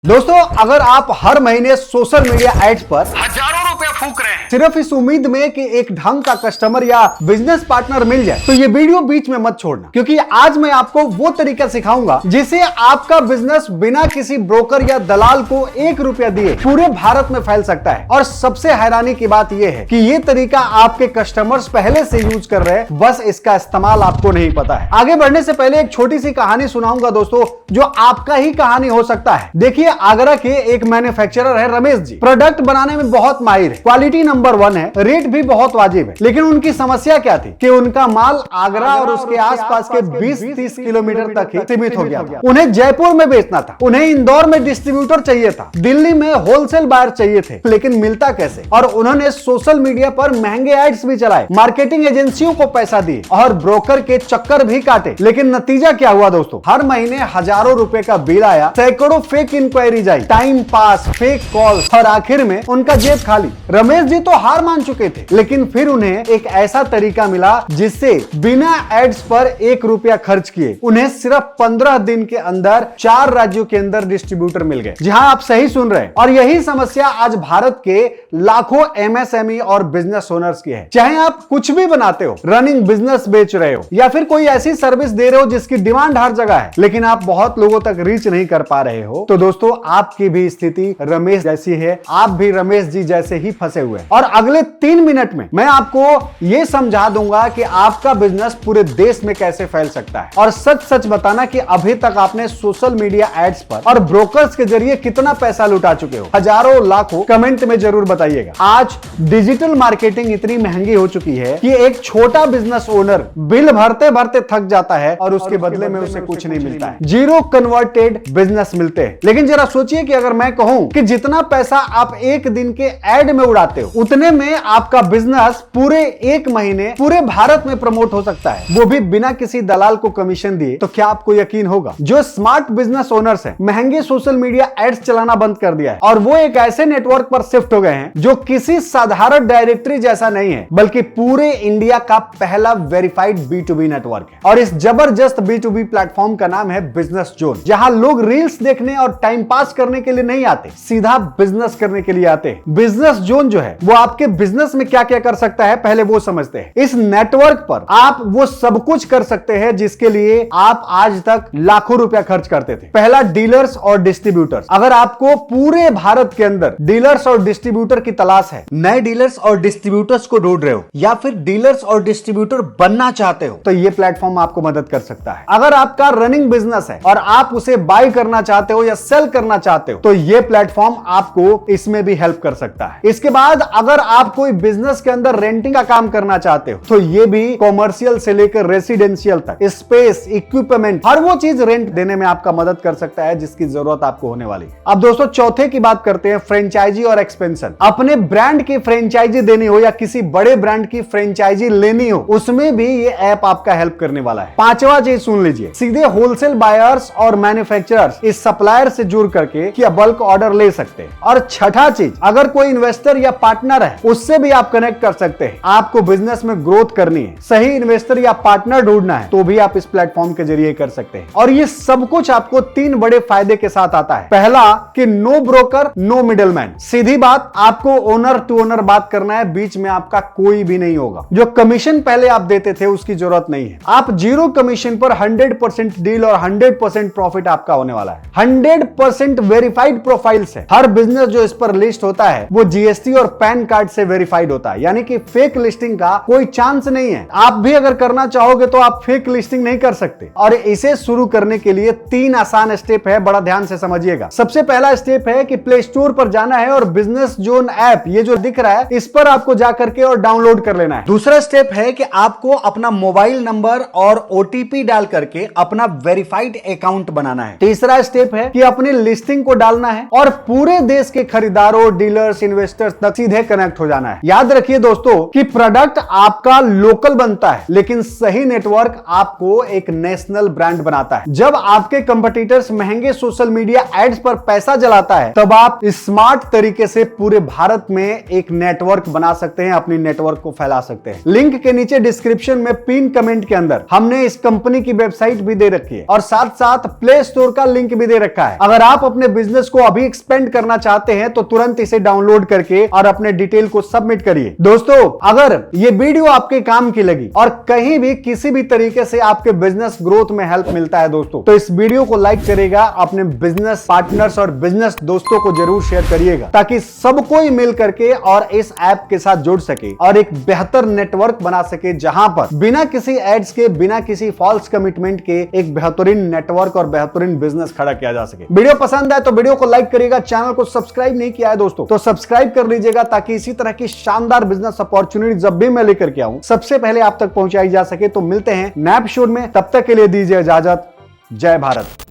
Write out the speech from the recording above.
दोस्तों, अगर आप हर महीने सोशल मीडिया एड्स पर हजारों रुपए फूक रहे हैं सिर्फ इस उम्मीद में कि एक ढंग का कस्टमर या बिजनेस पार्टनर मिल जाए, तो ये वीडियो बीच में मत छोड़ना, क्योंकि आज मैं आपको वो तरीका सिखाऊंगा जिससे आपका बिजनेस बिना किसी ब्रोकर या दलाल को 1 रुपया दिए पूरे भारत में फैल सकता है। और सबसे हैरानी की बात यह है कि ये तरीका आपके कस्टमर्स पहले से यूज कर रहे हैं, बस इसका इस्तेमाल आपको नहीं पता है। आगे बढ़ने से पहले एक छोटी सी कहानी सुनाऊंगा दोस्तों, जो आपका ही कहानी हो सकता है। देखिए, आगरा के एक मैन्युफैक्चरर है रमेश जी। प्रोडक्ट बनाने में बहुत माहिर है, क्वालिटी नंबर 1 है, रेट भी बहुत वाजिब है। लेकिन उनकी समस्या क्या थी कि उनका माल आगरा और उसके आसपास के 20-30 किलोमीटर तक ही सीमित हो गया था। उन्हें जयपुर में बेचना था, उन्हें इंदौर में डिस्ट्रीब्यूटर चाहिए था, दिल्ली में होलसेल बायर चाहिए थे, लेकिन मिलता कैसे? और उन्होंने सोशल मीडिया पर महंगे एड्स भी चलाए, मार्केटिंग एजेंसियों को पैसा दिए और ब्रोकर के चक्कर भी काटे। लेकिन नतीजा क्या हुआ दोस्तों? हर महीने हजारों रुपए का बिल आया, सैकड़ों फेक इंक्वायरीज आई, टाइम पास, फेक कॉल और आखिर में उनका जेब खाली। रमेश जी तो हार मान चुके थे, लेकिन फिर उन्हें एक ऐसा तरीका मिला जिससे बिना एड्स पर 1 रुपया खर्च किए उन्हें सिर्फ 15 दिन के अंदर 4 राज्यों के अंदर डिस्ट्रीब्यूटर मिल गए। जी हाँ, आप सही सुन रहे हैं। और यही समस्या आज भारत के लाखों एमएसएमई और बिजनेस ओनर्स की है। चाहे आप कुछ भी बनाते हो, रनिंग बिजनेस बेच रहे हो या फिर कोई ऐसी सर्विस दे रहे हो जिसकी डिमांड हर जगह है, लेकिन आप बहुत लोगों तक रीच नहीं कर पा रहे हो, तो दोस्तों आपकी भी स्थिति रमेश जैसी है। आप भी रमेश जी जैसे ही फंसे हुए हैं। और अगले 3 मिनट में मैं आपको यह समझा दूंगा कि आपका बिजनेस पूरे देश में कैसे फैल सकता है। और सच सच बताना कि अभी तक आपने सोशल मीडिया एड्स पर और ब्रोकर्स के जरिए कितना पैसा लुटा चुके हो। हजारों लाखों कमेंट में जरूर बताइएगा। आज डिजिटल मार्केटिंग इतनी महंगी हो चुकी है कि एक छोटा बिजनेस ओनर बिल भरते भरते थक जाता है और उसके बदले में उसे कुछ नहीं मिलता है। 0 कन्वर्टेड बिजनेस मिलते हैं। लेकिन जरा सोचिए कि अगर मैं कहूं कि जितना पैसा आप एक दिन के एड में उड़ाते हो, उतने में आपका बिजनेस पूरे 1 महीने पूरे भारत में प्रमोट हो सकता है, वो भी बिना किसी दलाल को कमीशन दिए, तो क्या आपको यकीन होगा? जो स्मार्ट बिजनेस ओनर्स हैं, महंगे सोशल मीडिया एड्स चलाना बंद कर दिया है और वो एक ऐसे नेटवर्क पर शिफ्ट हो गए हैं जो किसी साधारण डायरेक्टरी जैसा नहीं है, बल्कि पूरे इंडिया का पहला वेरीफाइड B2B नेटवर्क है। और इस जबरदस्त B2B प्लेटफॉर्म का नाम है बिजनेस जोन, जहां लोग रील्स देखने और टाइम पास करने के लिए नहीं आते, सीधा बिजनेस करने के लिए आते हैं। बिजनेस जोन जो है वो आपके बिजनेस में क्या क्या कर सकता है, पहले वो समझते हैं। इस नेटवर्क पर आप वो सब कुछ कर सकते हैं जिसके लिए आप आज तक लाखों रुपया खर्च करते थे। पहला, डीलर्स और डिस्ट्रीब्यूटर्स। अगर आपको पूरे भारत के अंदर डीलर्स और डिस्ट्रीब्यूटर की तलाश है, नए डीलर्स और डिस्ट्रीब्यूटर्स को ढूंढ रहे हो या फिर डीलर्स और डिस्ट्रीब्यूटर बनना चाहते हो, तो ये प्लेटफॉर्म आपको मदद कर सकता है। अगर आपका रनिंग बिजनेस है और आप उसे बाय करना चाहते हो या सेल करना चाहते हो, तो ये प्लेटफॉर्म आपको इसमें भी हेल्प कर सकता है। इसके बाद अगर आप कोई बिजनेस के अंदर रेंटिंग का काम करना चाहते हो, तो ये भी कॉमर्शियल से लेकर रेसिडेंशियल तक स्पेस, इक्विपमेंट, हर वो चीज रेंट देने में आपका मदद कर सकता है जिसकी जरूरत आपको होने वाली है। अब दोस्तों चौथे की बात करते हैं, फ्रेंचाइजी और एक्सपेंशन। अपने ब्रांड की फ्रेंचाइजी देनी हो या किसी बड़े ब्रांड की फ्रेंचाइजी लेनी हो, उसमें भी ये ऐप आपका हेल्प करने वाला है। 5वां चीज सुन लीजिए, सीधे होलसेल बायर्स और मैन्युफैक्चरर्स इस सप्लायर से जुड़ करके क्या बल्क ऑर्डर ले सकते हैं। और 6ठा चीज, अगर कोई इन्वेस्टर या पार्टनर है उससे भी आप कनेक्ट कर सकते हैं। आपको बिजनेस में ग्रोथ करनी है, सही इन्वेस्टर या पार्टनर ढूंढना है, तो भी आप इस प्लेटफॉर्म के जरिए कर सकते हैं। और ये सब कुछ आपको 3 बड़े फायदे के साथ आता है। पहला कि नो ब्रोकर, नो मिडलमैन। सीधी बात, आपको ओनर टू ओनर बात करना है, बीच में आपका कोई भी नहीं होगा। जो कमीशन पहले आप देते थे उसकी जरूरत नहीं है। आप 0 कमीशन पर 100% डील और 100% प्रॉफिट आपका होने वाला है। 100% वेरीफाइड प्रोफाइल्स है। हर बिजनेस जो इस पर लिस्ट होता है वो जीएसटी और पैन कार्ड से वेरीफाइड होता है, यानी कि फेक लिस्टिंग का कोई चांस नहीं है। आप भी अगर करना चाहोगे तो आप फेक लिस्टिंग नहीं कर सकते। और इसे शुरू करने के लिए 3 आसान स्टेप है, बड़ा ध्यान से समझिएगा। सबसे पहला स्टेप है कि प्ले स्टोर पर जाना है और बिजनेस जोन ऐप, ये जो दिख रहा है, इस पर आपको जाकर के और डाउनलोड कर लेना है। दूसरा स्टेप है कि आपको अपना मोबाइल नंबर और ओटीपी डाल करके अपना वेरीफाइड अकाउंट बनाना है। तीसरा स्टेप है कि अपनी लिस्टिंग को डालना है और पूरे देश के खरीदारों, डीलर्स, इन्वेस्टर्स तक सीधे कनेक्ट हो जाना है। याद रखिए दोस्तों कि प्रोडक्ट आपका लोकल बनता है, लेकिन सही नेटवर्क आपको एक नेशनल ब्रांड बनाता है। जब आपके कंपटीटर्स महंगे सोशल मीडिया एड्स पर पैसा जलाता है, तब आप स्मार्ट तरीके से पूरे भारत में एक नेटवर्क बना सकते हैं, अपनी नेटवर्क को फैला सकते हैं। लिंक के नीचे डिस्क्रिप्शन में पिन कमेंट के अंदर हमने इस कंपनी की वेबसाइट भी दे रखी है और साथ साथ प्ले स्टोर का लिंक भी दे रखा है। अगर आप अपने बिजनेस को अभी एक्सपेंड करना चाहते हैं तो तुरंत इसे डाउनलोड करके और अपने डिटेल को सबमिट करिए। दोस्तों, अगर ये वीडियो आपके काम की लगी और कहीं भी किसी भी तरीके से आपके बिजनेस ग्रोथ में हेल्प मिलता है दोस्तों, तो इस वीडियो को लाइक करेगा, अपने बिजनेस पार्टनर्स और बिजनेस दोस्तों को जरूर शेयर करिएगा, ताकि सब कोई मिल करके और इस ऐप के साथ जुड़ सके और एक बेहतर नेटवर्क बना सके, जहां पर बिना किसी एड्स के, बिना किसी फॉल्स कमिटमेंट के एक बेहतरीन नेटवर्क और बेहतरीन बिजनेस खड़ा किया जा सके। वीडियो पसंद आए तो वीडियो को लाइक करिएगा। चैनल को सब्सक्राइब नहीं किया है दोस्तों तो सब्सक्राइब कर लीजिएगा, ताकि इसी तरह की शानदार बिजनेस अपॉर्चुनिटी जब भी मैं लेकर के आऊं सबसे पहले आप तक पहुंचाई जा सके। तो मिलते हैं नए एपिसोड में, तब तक के लिए दीजिए इजाजत। जय भारत।